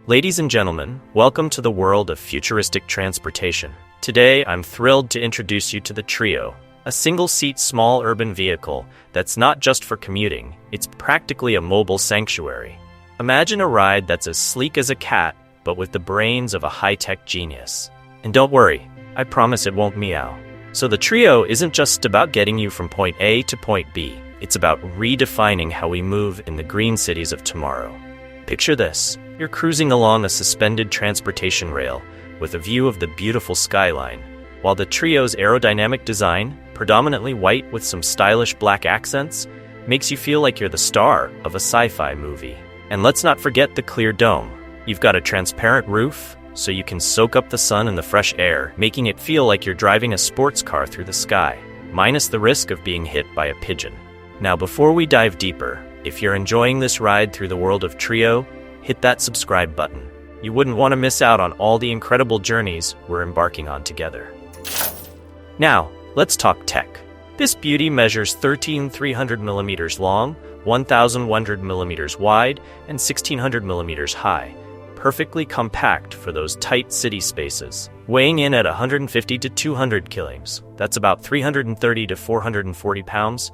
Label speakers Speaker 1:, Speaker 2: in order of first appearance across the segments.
Speaker 1: Ladies and gentlemen, welcome to the world of futuristic transportation. Today, I'm thrilled to introduce you to the TREO, a single-seat small urban vehicle that's not just for commuting, it's practically a mobile sanctuary. Imagine a ride that's as sleek as a cat, but with the brains of a high-tech genius. And don't worry, I promise it won't meow. So the TREO isn't just about getting you from point A to point B. It's about redefining how we move in the green cities of tomorrow. Picture this. You're cruising along a suspended transportation rail with a view of the beautiful skyline, while the TREO's aerodynamic design, predominantly white with some stylish black accents, makes you feel like you're the star of a sci-fi movie. And let's not forget the clear dome. You've got a transparent roof, so you can soak up the sun and the fresh air, making it feel like you're driving a sports car through the sky, minus the risk of being hit by a pigeon. Now, before we dive deeper, if you're enjoying this ride through the world of TREO, hit that subscribe button. You wouldn't want to miss out on all the incredible journeys we're embarking on together. Now, let's talk tech. This beauty measures 13,300 millimeters long, 1,100 millimeters wide, and 1,600 millimeters high, perfectly compact for those tight city spaces. Weighing in at 150 to 200 kilograms, that's about 330 to 440 pounds,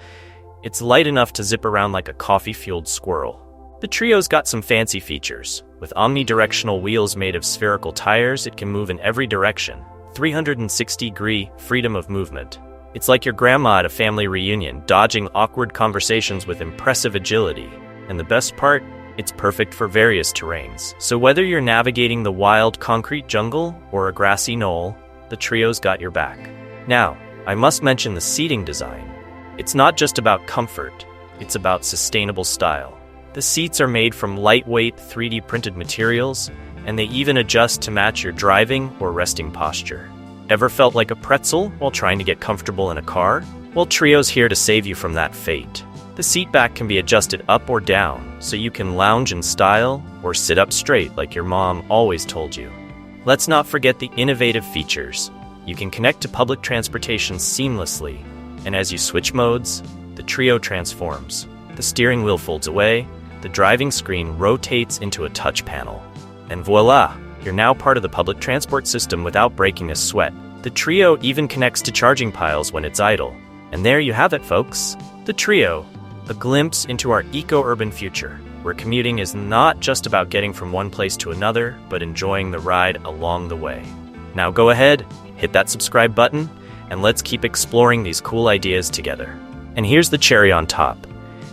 Speaker 1: it's light enough to zip around like a coffee-fueled squirrel. The TREO's got some fancy features. With omnidirectional wheels made of spherical tires, it can move in every direction. 360-degree freedom of movement. It's like your grandma at a family reunion, dodging awkward conversations with impressive agility. And the best part? It's perfect for various terrains. So whether you're navigating the wild concrete jungle or a grassy knoll, the TREO's got your back. Now, I must mention the seating design. It's not just about comfort, it's about sustainable style. The seats are made from lightweight 3D printed materials, and they even adjust to match your driving or resting posture. Ever felt like a pretzel while trying to get comfortable in a car? Well, TREO's here to save you from that fate. The seat back can be adjusted up or down, so you can lounge in style or sit up straight like your mom always told you. Let's not forget the innovative features. You can connect to public transportation seamlessly, and as you switch modes, the TREO transforms. The steering wheel folds away, the driving screen rotates into a touch panel. And voila, you're now part of the public transport system without breaking a sweat. The TREO even connects to charging piles when it's idle. And there you have it, folks. The TREO, a glimpse into our eco-urban future, where commuting is not just about getting from one place to another, but enjoying the ride along the way. Now go ahead, hit that subscribe button, and let's keep exploring these cool ideas together. And here's the cherry on top.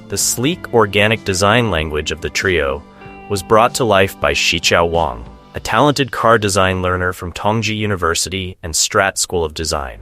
Speaker 1: The sleek, organic design language of the TREO was brought to life by Xichao Wang, a talented car design learner from Tongji University and Strat School of Design.